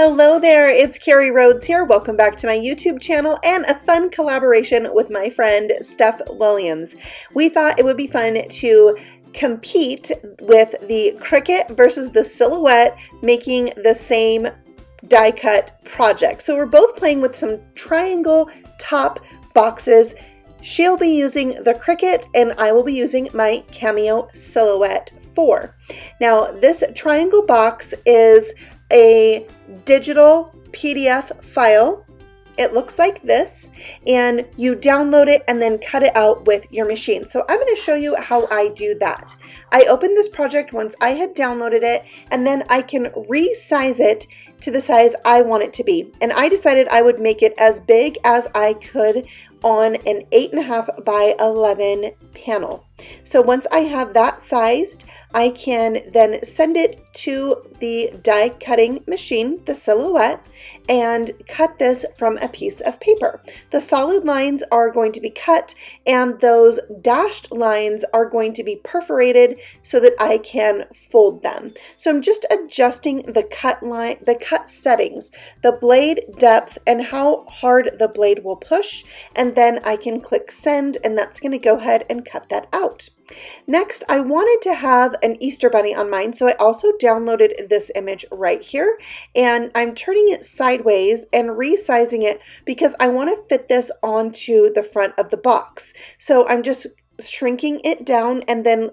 Hello there, it's Carrie Rhodes here. Welcome back to my YouTube channel and a fun collaboration with my friend Steph Williams. We thought it would be fun to compete with the Cricut versus the Silhouette, making the same die cut project. So we're both playing with some triangle top boxes. She'll be using the Cricut and I will be using my Cameo Silhouette 4. Now this triangle box is a digital PDF file. It looks like this, and you download it and then cut it out with your machine. So I'm going to show you how I do that. I opened this project once I had downloaded it, and then I can resize it to the size I want it to be. And I decided I would make it as big as I could on an 8.5 by 11 panel. So once I have that sized, I can then send it to the die cutting machine, the Silhouette, and cut this from a piece of paper. The solid lines are going to be cut and those dashed lines are going to be perforated so that I can fold them. So I'm just adjusting the cut line, the cut settings, the blade depth, and how hard the blade will push, and then I can click send, and that's going to go ahead and cut that out. Next, I wanted to have an Easter bunny on mine, so I also downloaded this image right here, and I'm turning it sideways and resizing it because I want to fit this onto the front of the box. So I'm just shrinking it down and then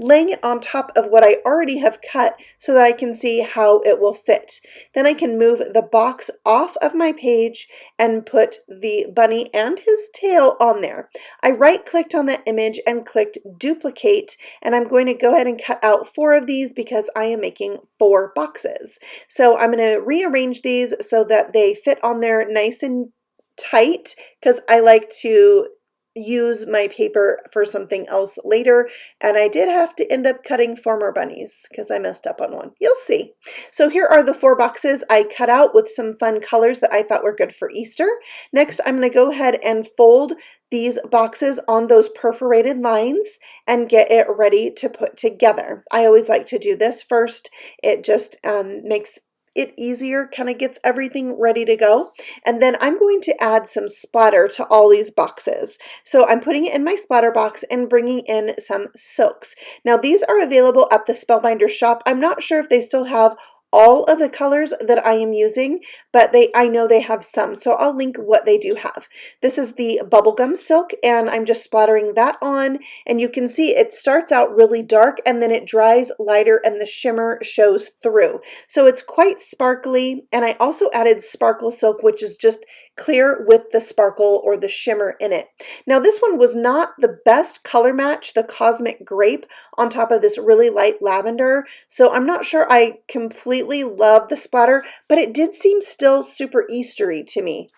laying it on top of what I already have cut so that I can see how it will fit. Then I can move the box off of my page and put the bunny and his tail on there. I right-clicked on that image and clicked duplicate, and I'm going to go ahead and cut out 4 of these because I am making 4 boxes. So I'm going to rearrange these so that they fit on there nice and tight because I like to use my paper for something else later, and I did have to end up cutting 4 more bunnies because I messed up on one. You'll see. So here are the 4 boxes I cut out with some fun colors that I thought were good for Easter. Next, I'm going to go ahead and fold these boxes on those perforated lines and get it ready to put together. I always like to do this first. It just makes it easier, kind of gets everything ready to go. And then I'm going to add some splatter to all these boxes. So I'm putting it in my splatter box and bringing in some silks. Now these are available at the Spellbinder shop. I'm not sure if they still have all of the colors that I am using, but I know they have some, so I'll link what they do have. This is the bubblegum silk, and I'm just splattering that on, and you can see it starts out really dark and then it dries lighter and the shimmer shows through. So it's quite sparkly, and I also added sparkle silk, which is just clear with the sparkle or the shimmer in it. Now this one was not the best color match, the Cosmic Grape on top of this really light lavender, so I'm not sure I completely love the splatter, but it did seem still super Eastery to me.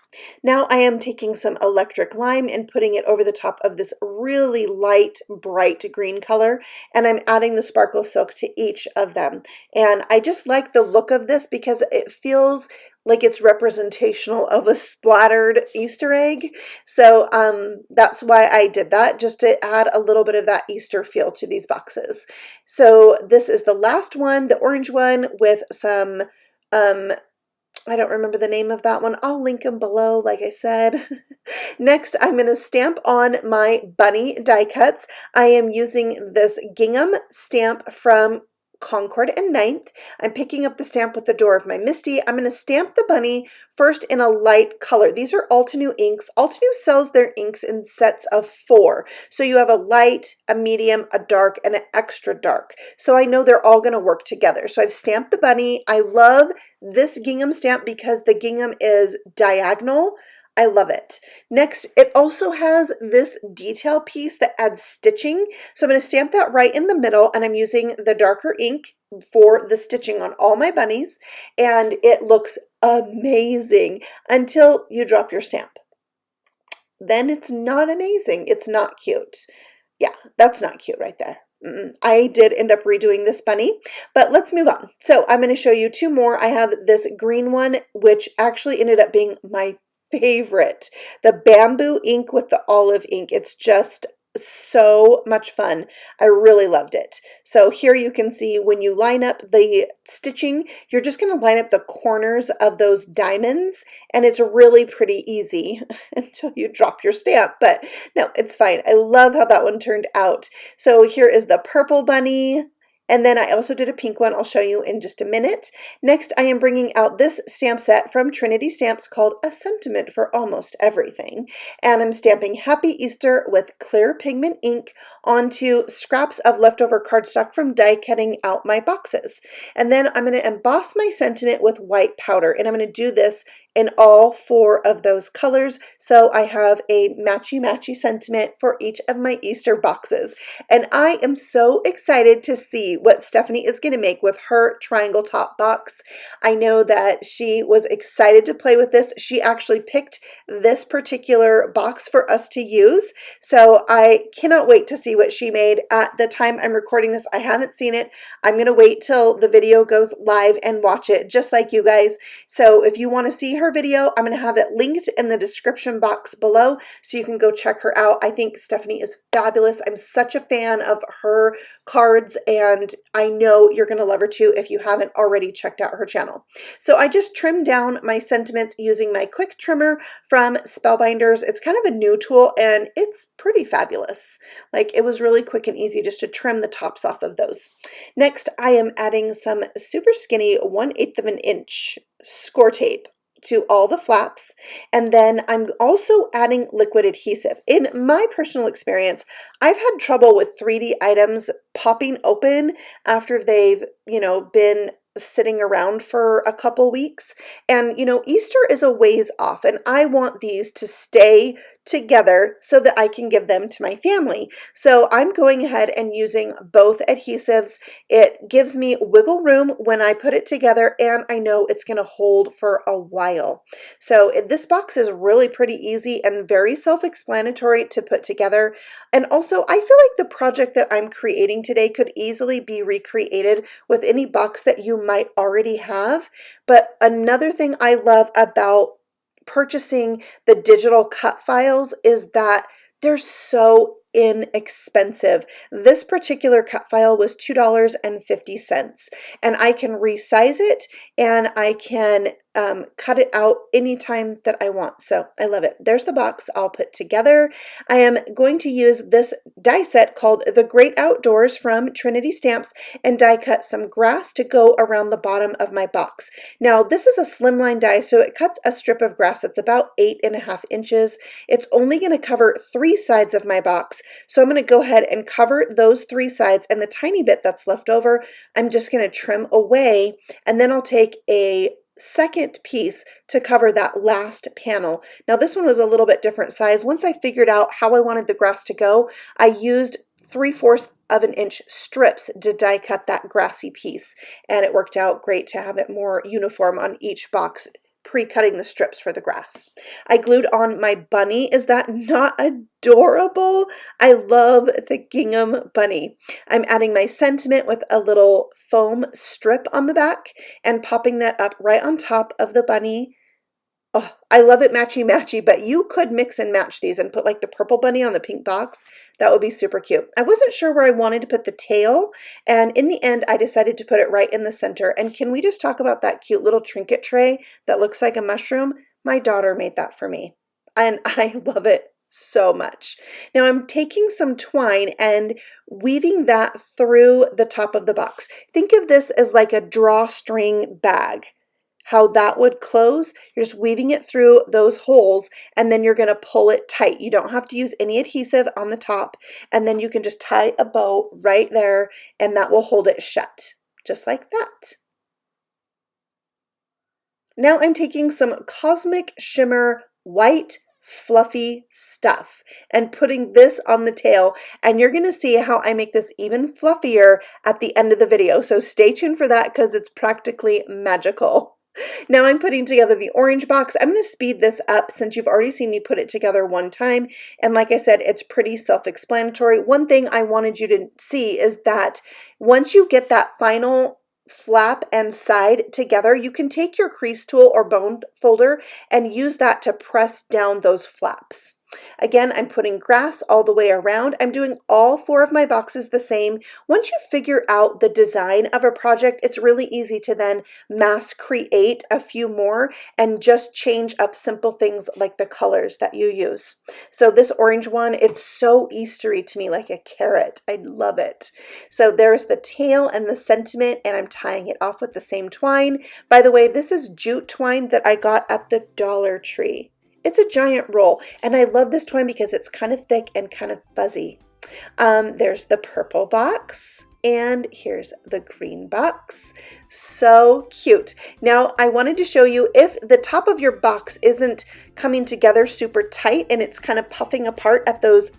Now I am taking some electric lime and putting it over the top of this really light, bright green color, and I'm adding the sparkle silk to each of them. And I just like the look of this because it feels like it's representational of a splattered Easter egg. So that's why I did that, just to add a little bit of that Easter feel to these boxes. So this is the last one, the orange one with some, I don't remember the name of that one. I'll link them below, like I said. Next, I'm going to stamp on my bunny die cuts. I am using this Gingham stamp from Concord and Ninth. I'm picking up the stamp with the door of my Misty. I'm going to stamp the bunny first in a light color. These are Altenew inks. Altenew sells their inks in sets of 4. So you have a light, a medium, a dark, and an extra dark. So I know they're all going to work together. So I've stamped the bunny. I love this Gingham stamp because the gingham is diagonal. I love it. Next, it also has this detail piece that adds stitching. So I'm going to stamp that right in the middle, and I'm using the darker ink for the stitching on all my bunnies, and it looks amazing until you drop your stamp. Then it's not amazing. It's not cute. Yeah, that's not cute right there. I did end up redoing this bunny, but let's move on. So I'm going to show you 2 more. I have this green one, which actually ended up being my favorite, the bamboo ink with the olive ink. It's just so much fun. I really loved it. So here you can see when you line up the stitching, you're just going to line up the corners of those diamonds, and it's really pretty easy until you drop your stamp, but no, it's fine. I love how that one turned out. So here is the purple bunny. And then I also did a pink one I'll show you in just a minute. Next, I am bringing out this stamp set from Trinity Stamps called A Sentiment for Almost Everything. And I'm stamping Happy Easter with clear pigment ink onto scraps of leftover cardstock from die cutting out my boxes. And then I'm going to emboss my sentiment with white powder. And I'm going to do this in all 4 of those colors. So I have a matchy-matchy sentiment for each of my Easter boxes. And I am so excited to see what Stephanie is going to make with her triangle top box. I know that she was excited to play with this. She actually picked this particular box for us to use. So I cannot wait to see what she made. At the time I'm recording this, I haven't seen it. I'm going to wait till the video goes live and watch it just like you guys. So if you want to see her video, I'm going to have it linked in the description box below so you can go check her out. I think Stephanie is fabulous. I'm such a fan of her cards, and I know you're going to love her too if you haven't already checked out her channel. So I just trimmed down my sentiments using my quick trimmer from Spellbinders. It's kind of a new tool and it's pretty fabulous. Like, it was really quick and easy just to trim the tops off of those. Next, I am adding some super skinny 1/8 of an inch score tape to all the flaps, and then I'm also adding liquid adhesive. In my personal experience, I've had trouble with 3D items popping open after they've, been sitting around for a couple weeks. And, Easter is a ways off, and I want these to stay together so that I can give them to my family. So I'm going ahead and using both adhesives. It gives me wiggle room when I put it together, and I know it's going to hold for a while. So this box is really pretty easy and very self-explanatory to put together. And also, I feel like the project that I'm creating today could easily be recreated with any box that you might already have. But another thing I love about purchasing the digital cut files is that they're so inexpensive. This particular cut file was $2.50, and I can resize it and I can cut it out anytime that I want. So I love it. There's the box all put together. I am going to use this die set called The Great Outdoors from Trinity Stamps and die cut some grass to go around the bottom of my box. Now, this is a slimline die, so it cuts a strip of grass that's about 8.5 inches. It's only going to cover 3 sides of my box. So I'm going to go ahead and cover those 3 sides, and the tiny bit that's left over, I'm just going to trim away, and then I'll take a second piece to cover that last panel. Now this one was a little bit different size. Once I figured out how I wanted the grass to go, I used 3/4 of an inch strips to die cut that grassy piece, and it worked out great to have it more uniform on each box, pre-cutting the strips for the grass. I glued on my bunny. Is that not adorable? I love the Gingham bunny. I'm adding my sentiment with a little foam strip on the back and popping that up right on top of the bunny. Oh, I love it matchy-matchy, but you could mix and match these and put like the purple bunny on the pink box. That would be super cute. I wasn't sure where I wanted to put the tail, and in the end, I decided to put it right in the center. And can we just talk about that cute little trinket tray that looks like a mushroom? My daughter made that for me, and I love it so much. Now I'm taking some twine and weaving that through the top of the box. Think of this as like a drawstring bag. How that would close, you're just weaving it through those holes, and then you're going to pull it tight. You don't have to use any adhesive on the top, and then you can just tie a bow right there, and that will hold it shut, just like that. Now I'm taking some Cosmic Shimmer white fluffy stuff and putting this on the tail, and you're going to see how I make this even fluffier at the end of the video, so stay tuned for that because it's practically magical. Now I'm putting together the orange box. I'm going to speed this up since you've already seen me put it together one time. And like I said, it's pretty self-explanatory. One thing I wanted you to see is that once you get that final flap and side together, you can take your crease tool or bone folder and use that to press down those flaps. Again, I'm putting grass all the way around. I'm doing all 4 of my boxes the same. Once you figure out the design of a project, it's really easy to then mass create a few more and just change up simple things like the colors that you use. So this orange one, it's so Eastery to me, like a carrot. I love it. So there's the tail and the sentiment, and I'm tying it off with the same twine. By the way, this is jute twine that I got at the Dollar Tree. It's a giant roll, and I love this twine because it's kind of thick and kind of fuzzy. There's the purple box, and here's the green box. So cute. Now, I wanted to show you if the top of your box isn't coming together super tight and it's kind of puffing apart at those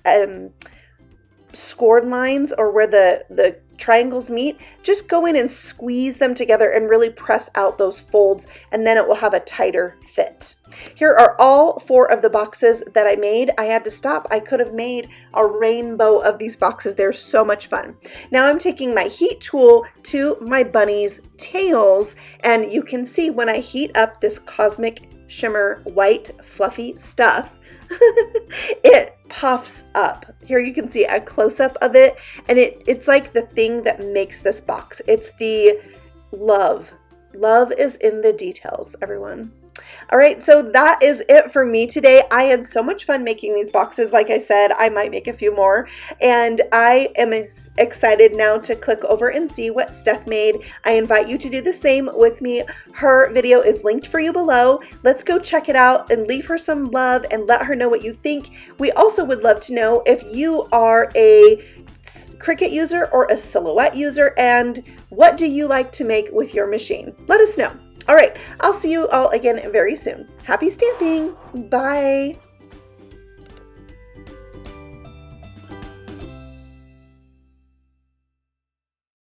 scored lines or where the triangles meet, just go in and squeeze them together and really press out those folds, and then it will have a tighter fit. Here are all 4 of the boxes that I made. I had to stop. I could have made a rainbow of these boxes. They're so much fun. Now I'm taking my heat tool to my bunny's tails, and you can see when I heat up this cosmic shimmer white fluffy stuff, it puffs up. Here you can see a close-up of it, and it's like the thing that makes this box. It's the love. Love is in the details, everyone. All right, so that is it for me today. I had so much fun making these boxes. Like I said, I might make a few more, and I am excited now to click over and see what Steph made. I invite you to do the same with me. Her video is linked for you below. Let's go check it out and leave her some love and let her know what you think. We also would love to know if you are a Cricut user or a Silhouette user, and what do you like to make with your machine? Let us know. All right, I'll see you all again very soon. Happy stamping. Bye.